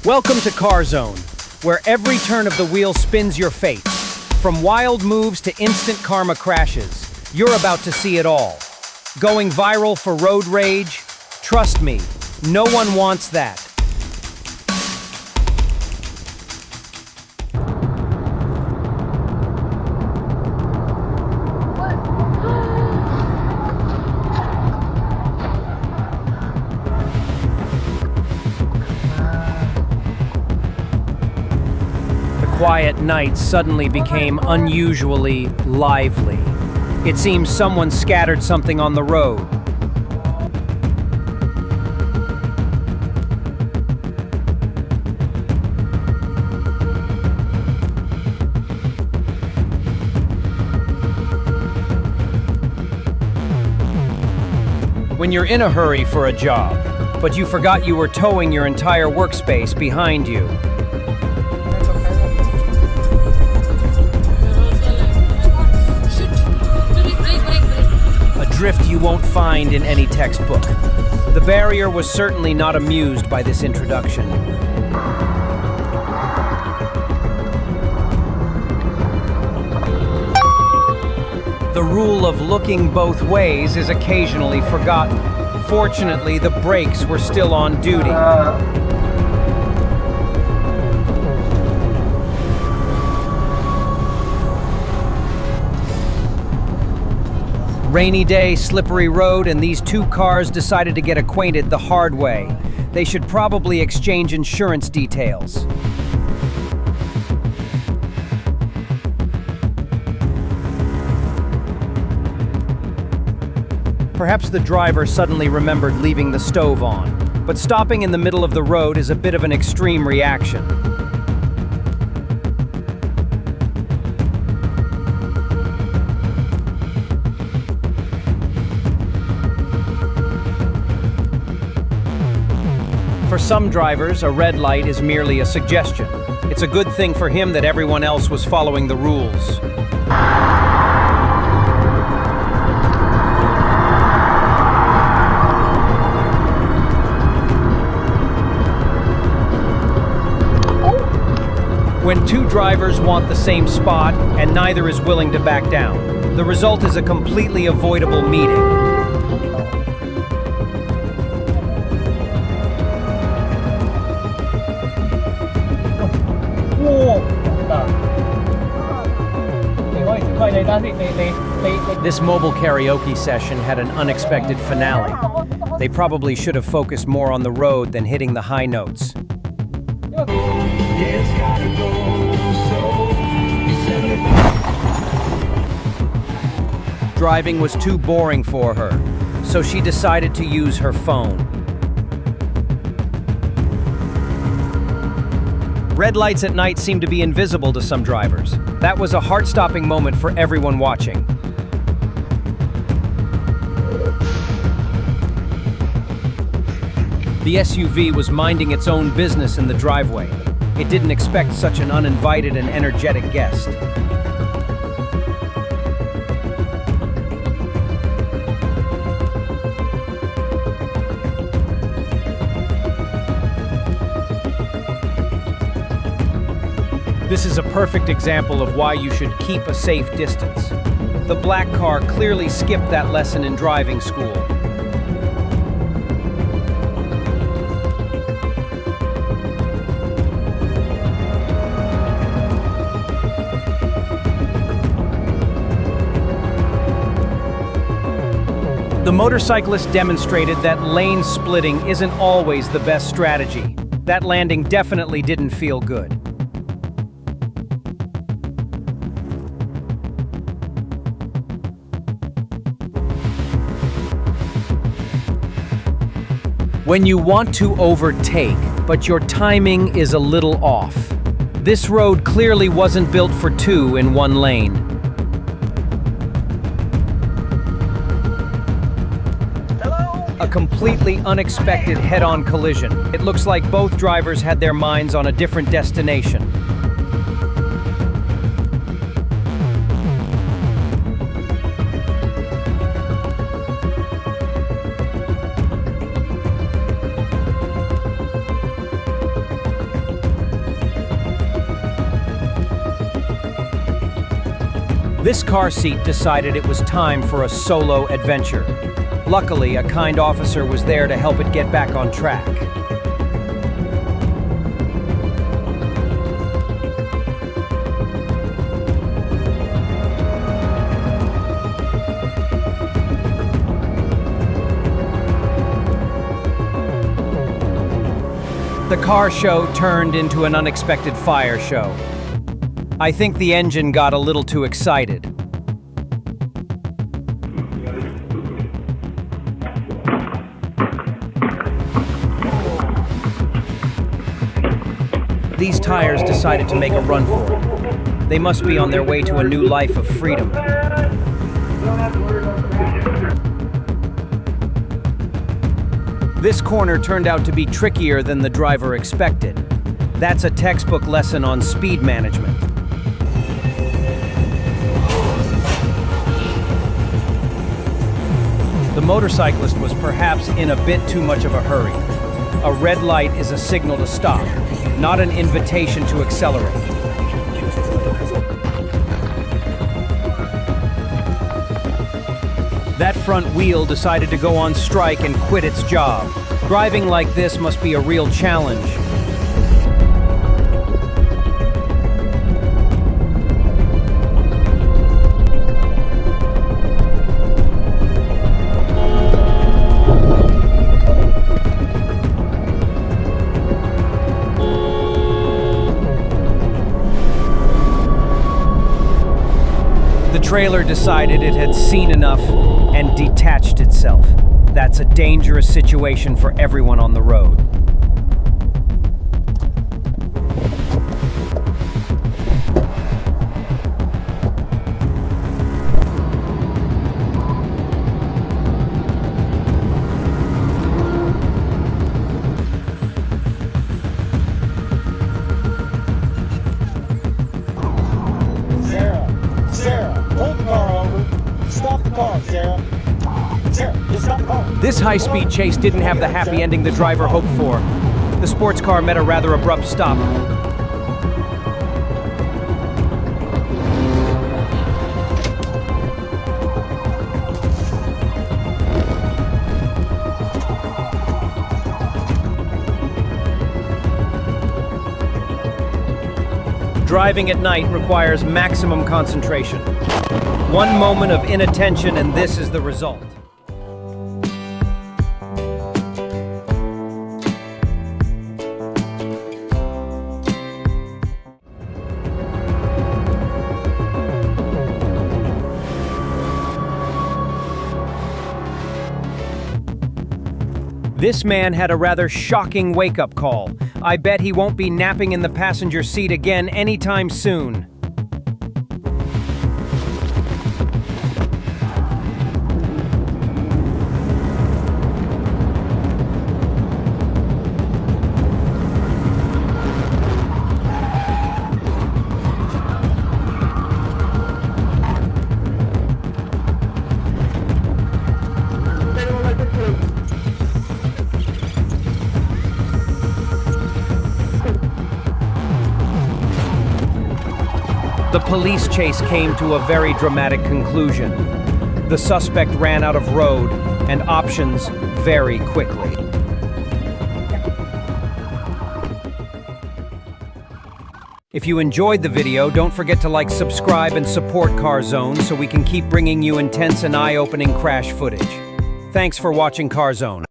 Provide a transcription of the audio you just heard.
Welcome to Car Zone, where every turn of the wheel spins your fate. From wild moves to instant karma crashes, you're about to see it all. Going viral for road rage? Trust me, no one wants that. Quiet night suddenly became unusually lively. It seems someone scattered something on the road. When you're in a hurry for a job, but you forgot you were towing your entire workspace behind you. Drift you won't find in any textbook. The barrier was certainly not amused by this introduction. The rule of looking both ways is occasionally forgotten. Fortunately, the brakes were still on duty. Rainy day, slippery road, and these two cars decided to get acquainted the hard way. They should probably exchange insurance details. Perhaps the driver suddenly remembered leaving the stove on, but stopping in the middle of the road is a bit of an extreme reaction. For some drivers, a red light is merely a suggestion. It's a good thing for him that everyone else was following the rules. When two drivers want the same spot and neither is willing to back down, the result is a completely avoidable meeting. This mobile karaoke session had an unexpected finale. They probably should have focused more on the road than hitting the high notes. Driving was too boring for her, so she decided to use her phone. Red lights at night seem to be invisible to some drivers. That was a heart-stopping moment for everyone watching. The SUV was minding its own business in the driveway. It didn't expect such an uninvited and energetic guest. This is a perfect example of why you should keep a safe distance. The black car clearly skipped that lesson in driving school. The motorcyclist demonstrated that lane splitting isn't always the best strategy. That landing definitely didn't feel good. When you want to overtake, but your timing is a little off. This road clearly wasn't built for two in one lane. A completely unexpected head-on collision. It looks like both drivers had their minds on a different destination. This car seat decided it was time for a solo adventure. Luckily, a kind officer was there to help it get back on track. The car show turned into an unexpected fire show. I think the engine got a little too excited. These tires decided to make a run for it. They must be on their way to a new life of freedom. This corner turned out to be trickier than the driver expected. That's a textbook lesson on speed management. The motorcyclist was perhaps in a bit too much of a hurry. A red light is a signal to stop, not an invitation to accelerate. That front wheel decided to go on strike and quit its job. Driving like this must be a real challenge. The trailer decided it had seen enough and detached itself. That's a dangerous situation for everyone on the road. This high-speed chase didn't have the happy ending the driver hoped for. The sports car met a rather abrupt stop. Driving at night requires maximum concentration. One moment of inattention and this is the result. This man had a rather shocking wake-up call. I bet he won't be napping in the passenger seat again anytime soon. The police chase came to a very dramatic conclusion. The suspect ran out of road and options very quickly. If you enjoyed the video, don't forget to like, subscribe, and support CarZone so we can keep bringing you intense and eye-opening crash footage. Thanks for watching CarZone.